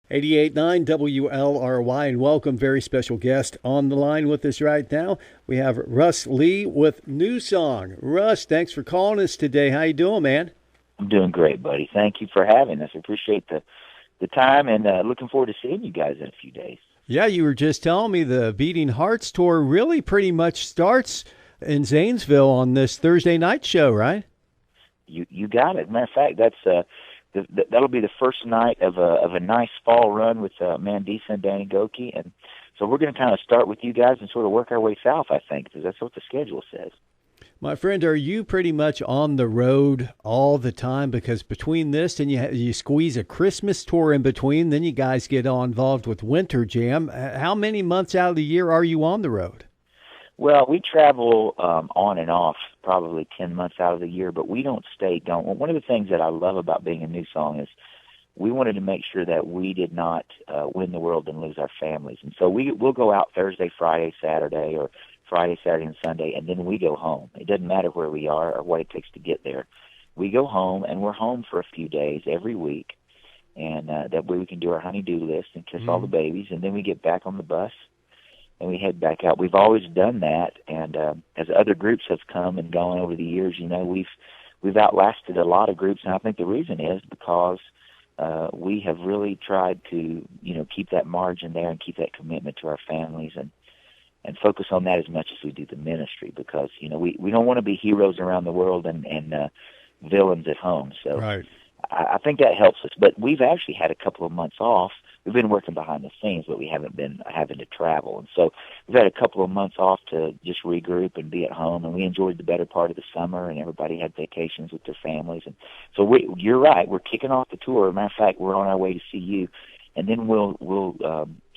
88.9 WLRY, and welcome. Very special guest on the line with us right now. We have Russ Lee with Newsong. Russ, thanks for calling us today. How you doing, man? I'm doing great, buddy. Thank you for having us. I appreciate the time, and looking forward to seeing you guys in a few days. Yeah, you were just telling me the Beating Hearts tour really pretty much starts in Zanesville on this Thursday night show, right? You got it. Matter of fact, that'll be the first night of a nice fall run with Mandisa and Danny Goki, and so we're going to kind of start with you guys and sort of work our way south, I think, because that's what the schedule says. My friend, are you pretty much on the road all the time? Because between this and you squeeze a Christmas tour in between, then you guys get all involved with Winter Jam. How many months out of the year are you on the road? Well, we travel on and off probably 10 months out of the year, but we don't stay going. One of the things that I love about being a Newsong is we wanted to make sure that we did not win the world and lose our families. And so we'll go out Thursday, Friday, Saturday, or Friday, Saturday, and Sunday, and then we go home. It doesn't matter where we are or what it takes to get there. We go home, and we're home for a few days every week, and that way we can do our honey-do list and kiss all the babies, and then we get back on the bus, and we head back out. We've always done that, and as other groups have come and gone over the years, we've outlasted a lot of groups, and I think the reason is because we have really tried to, keep that margin there and keep that commitment to our families and focus on that as much as we do the ministry, because we don't want to be heroes around the world and villains at home. So right. I think that helps us. But we've actually had a couple of months off. We've been working behind the scenes, but we haven't been having to travel. And so we've had a couple of months off to just regroup and be at home. And we enjoyed the better part of the summer, and everybody had vacations with their families. And so you're right. We're kicking off the tour. As a matter of fact, we're on our way to see you, and then we'll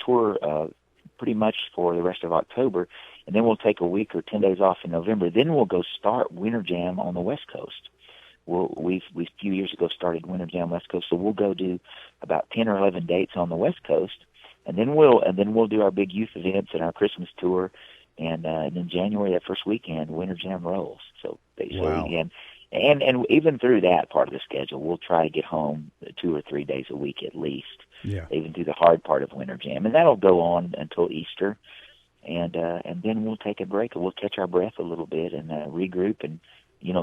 tour pretty much for the rest of October, and then we'll take a week or 10 days off in November. Then we'll go start Winter Jam on the West Coast. We a few years ago started Winter Jam West Coast, so we'll go do about 10 or 11 dates on the West Coast, and then we'll do our big youth events and our Christmas tour, and in January, that first weekend, Winter Jam rolls. So basically, wow. And even through that part of the schedule, we'll try to get home 2 or 3 days a week at least. Yeah. Even through the hard part of Winter Jam, and that'll go on until Easter, and then we'll take a break and we'll catch our breath a little bit and regroup and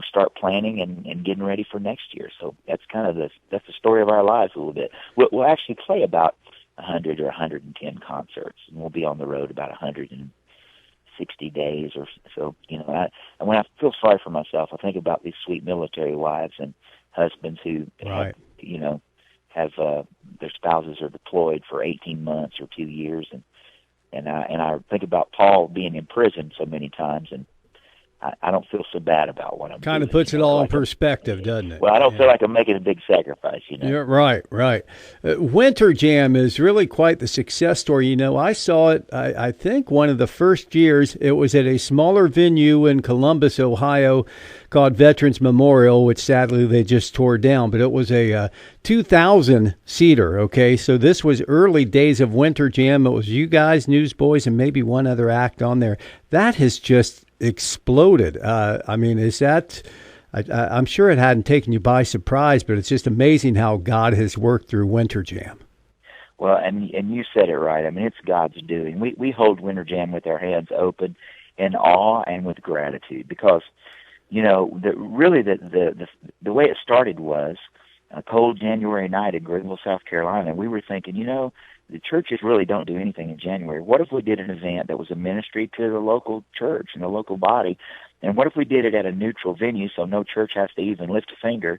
start planning and getting ready for next year. So that's kind of that's the story of our lives a little bit. We'll actually play about 100 or 110 concerts, and we'll be on the road about 160 days or so. And when I feel sorry for myself, I think about these sweet military wives and husbands who right. have their spouses are deployed for 18 months or 2 years, and I think about Paul being in prison so many times, and I don't feel so bad about what I'm doing. Kind of puts it all in perspective, doesn't it? Well, I don't feel like I'm making a big sacrifice, You're right. Winter Jam is really quite the success story. I saw it, I think one of the first years, it was at a smaller venue in Columbus, Ohio, called Veterans Memorial, which sadly they just tore down, but it was a 2,000-seater, okay? So this was early days of Winter Jam. It was you guys, Newsboys, and maybe one other act on there. That has just exploded. Is that... I'm sure it hadn't taken you by surprise, but it's just amazing how God has worked through Winter Jam. Well, and you said it right. It's God's doing. We hold Winter Jam with our hands open in awe and with gratitude, because the way it started was a cold January night in Greenville, South Carolina. We were thinking, the churches really don't do anything in January. What if we did an event that was a ministry to the local church and the local body? And what if we did it at a neutral venue so no church has to even lift a finger?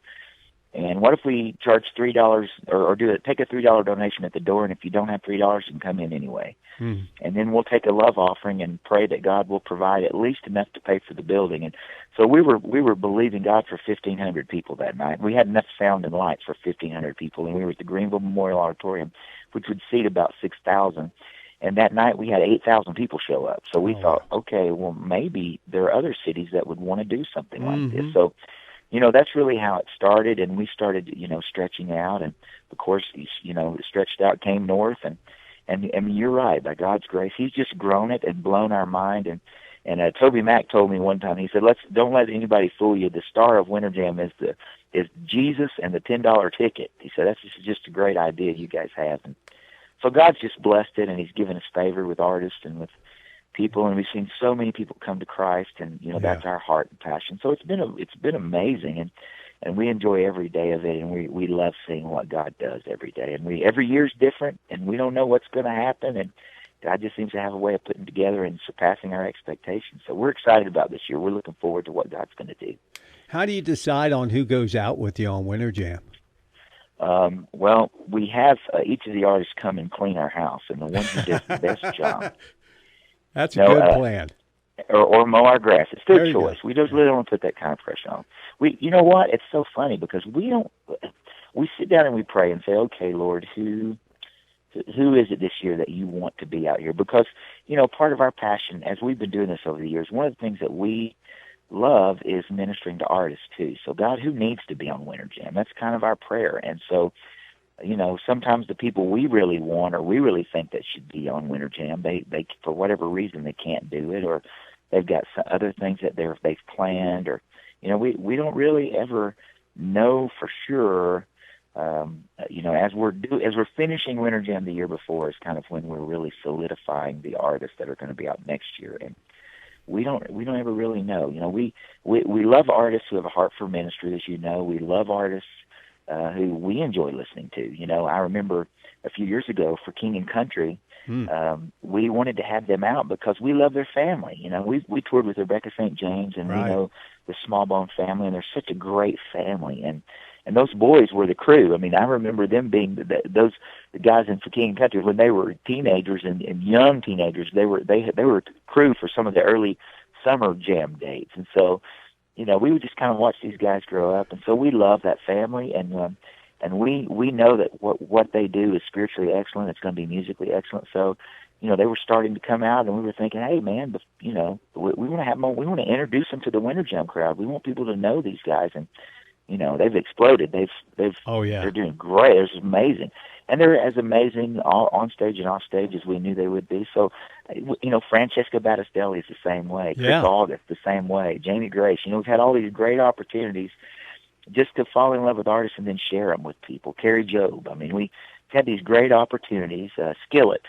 And what if we charge $3 or take a $3 donation at the door, and if you don't have $3, you can come in anyway. And then we'll take a love offering and pray that God will provide at least enough to pay for the building. And so we were believing God for 1,500 people that night. We had enough sound and lights for 1,500 people, and we were at the Greenville Memorial Auditorium, which would seat about 6,000. And that night we had 8,000 people show up. So we thought, okay, well, maybe there are other cities that would want to do something like this. So, that's really how it started. And we started, stretching out. And, of course, stretched out, came north. And you're right, by God's grace, He's just grown it and blown our mind. And Toby Mack told me one time, he said, don't let anybody fool you. The star of Winter Jam is is Jesus and the $10 ticket. He said, this is just a great idea you guys have. And so God's just blessed it, and he's given us favor with artists and with people, and we've seen so many people come to Christ, and that's our heart and passion. So it's been amazing, and we enjoy every day of it, and we love seeing what God does every day. And every year's different, and we don't know what's going to happen, and God just seems to have a way of putting together and surpassing our expectations. So we're excited about this year. We're looking forward to what God's going to do. How do you decide on who goes out with you on Winter Jam? Well, we have each of the artists come and clean our house, and the one who does the best job. That's a good plan. Or mow our grass. It's their There choice. We just really don't put that kind of pressure on. You know what? It's so funny because we sit down and we pray and say, okay, Lord, who is it this year that you want to be out here? Because, part of our passion, as we've been doing this over the years, one of the things that we love is ministering to artists too. So God, who needs to be on Winter Jam? That's kind of our prayer. And so, sometimes the people we really want or we really think that should be on Winter Jam, they for whatever reason they can't do it, or they've got some other things that they've planned, or we don't really ever know for sure. As we're finishing Winter Jam the year before is kind of when we're really solidifying the artists that are going to be out next year, and we don't ever really know. We love artists who have a heart for ministry, as you know. We love artists who we enjoy listening to. I remember a few years ago for King and Country, we wanted to have them out because we love their family. We toured with Rebecca St. James, and right. we know the Smallbone family, and they're such a great family. And those boys were the crew. I mean, I remember them being the guys in for King and Country when they were teenagers and young teenagers. They were crew for some of the early summer jam dates, and so we would just kind of watch these guys grow up, and so we love that family, and we know that what they do is spiritually excellent. It's going to be musically excellent. So, they were starting to come out, and we were thinking, hey man, we want to have them. We want to introduce them to the Winter Jam crowd. We want people to know these guys, and they've exploded. They're doing great. It's amazing. And they're as amazing on stage and off stage as we knew they would be. So, Francesca Battistelli is the same way. Chris August, the same way. Jamie Grace. We've had all these great opportunities just to fall in love with artists and then share them with people. Carrie Job. I mean, we had these great opportunities. Skillet.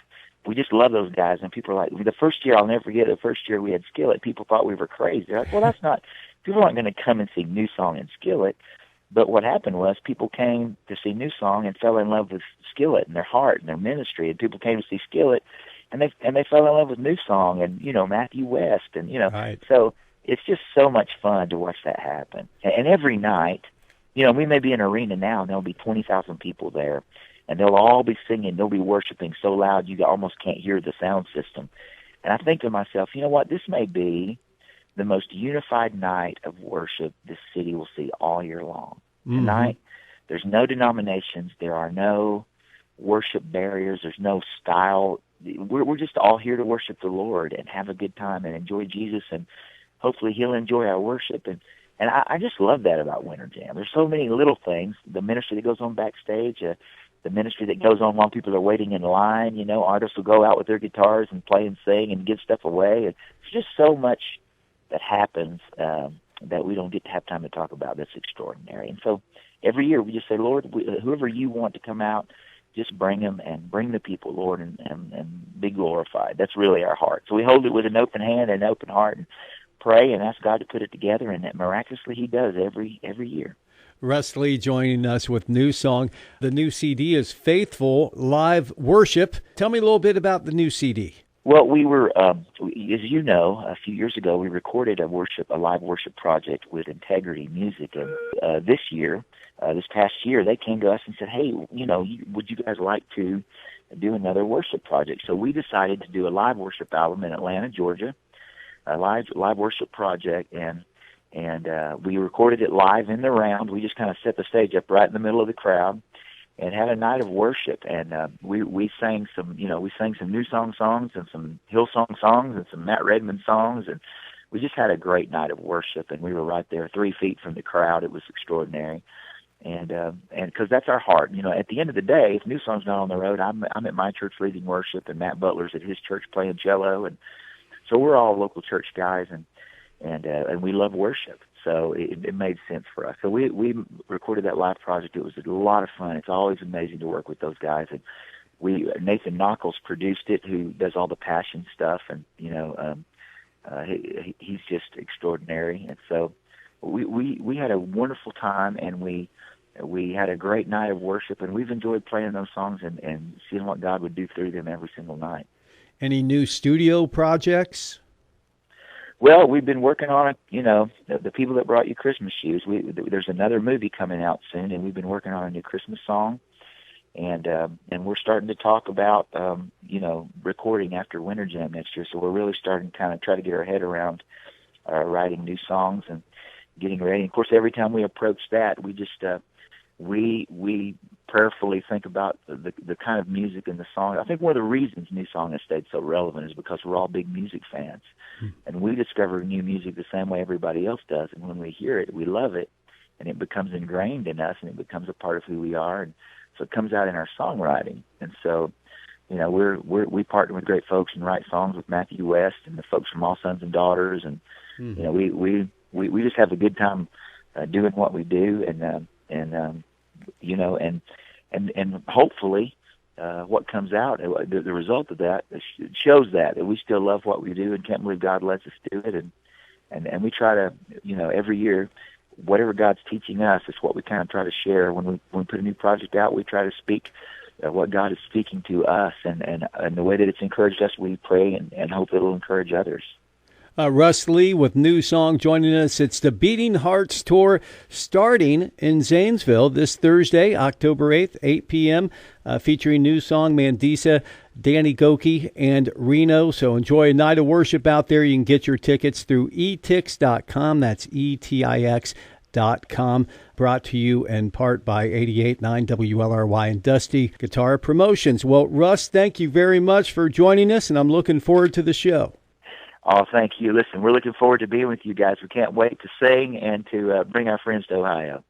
We just love those guys. And people are like, the first year, I'll never forget, the first year we had Skillet, people thought we were crazy. They're like, well, that's not, people aren't going to come and see Newsong and Skillet. But what happened was people came to see Newsong and fell in love with Skillet and their heart and their ministry. And people came to see Skillet and they fell in love with Newsong and, Matthew West. And, right. So it's just so much fun to watch that happen. And every night, we may be in an arena now and there'll be 20,000 people there. And they'll all be singing. They'll be worshiping so loud you almost can't hear the sound system. And I think to myself, you know what? This may be the most unified night of worship this city will see all year long. Mm-hmm. Tonight, there's no denominations. There are no worship barriers. There's no style. We're just all here to worship the Lord and have a good time and enjoy Jesus, and hopefully He'll enjoy our worship. And I just love that about Winter Jam. There's so many little things. The ministry that goes on backstage, the ministry that goes on while people are waiting in line. Artists will go out with their guitars and play and sing and give stuff away. It's just so much that happens that we don't get to have time to talk about. That's extraordinary. And so every year we just say, Lord, whoever you want to come out, just bring them and bring the people, Lord, and be glorified. That's really our heart. So we hold it with an open hand and an open heart and pray and ask God to put it together, and that miraculously He does every year. Russ Lee joining us with Newsong. The new CD is Faithful Live Worship. Tell me a little bit about the new CD. Well, we were, as you know, a few years ago, we recorded a live worship project with Integrity Music. And this past year, they came to us and said, hey, would you guys like to do another worship project? So we decided to do a live worship album in Atlanta, Georgia, a live worship project, and we recorded it live in the round. We just kind of set the stage up right in the middle of the crowd and had a night of worship. And we sang some Newsong songs and some Hillsong songs and some Matt Redman songs, and we just had a great night of worship. And we were right there 3 feet from the crowd. It was extraordinary. And because that's our heart, at the end of the day, if Newsong's not on the road, I'm at my church leading worship, and Matt Butler's at his church playing cello, and so we're all local church guys, and we love worship. So it made sense for us. So we recorded that live project. It was a lot of fun. It's always amazing to work with those guys. And Nathan Knuckles produced it, who does all the Passion stuff, and he's just extraordinary. And so we had a wonderful time, and we had a great night of worship, and we've enjoyed playing those songs and seeing what God would do through them every single night. Any new studio projects? Well, we've been working on it. The People That Brought You Christmas Shoes. There's another movie coming out soon, and we've been working on a new Christmas song. And we're starting to talk about, recording after Winter Jam next year. So we're really starting to kind of try to get our head around writing new songs and getting ready. And of course, every time we approach that, we just we prayerfully think about the kind of music in the song. I think one of the reasons Newsong has stayed so relevant is because we're all big music fans, and we discover new music the same way everybody else does. And when we hear it, we love it, and it becomes ingrained in us, and it becomes a part of who we are. And so it comes out in our songwriting. And so, we partner with great folks and write songs with Matthew West and the folks from All Sons and Daughters, and we just have a good time doing what we do, and hopefully what comes out, the result of that shows that we still love what we do and can't believe God lets us do it, and we try to every year, whatever God's teaching us is what we kind of try to share. When we put a new project out, we try to speak what God is speaking to us, and the way that it's encouraged us, we pray and hope it'll encourage others. Russ Lee with Newsong joining us. It's the Beating Hearts Tour starting in Zanesville this Thursday, October 8th, 8 p.m., featuring Newsong, Mandisa, Danny Goki, and Reno. So enjoy a night of worship out there. You can get your tickets through etix.com. That's etix.com. Brought to you in part by 88.9 WLRY and Dusty Guitar Promotions. Well, Russ, thank you very much for joining us, and I'm looking forward to the show. Oh, thank you. Listen, we're looking forward to being with you guys. We can't wait to sing and to bring our friends to Ohio.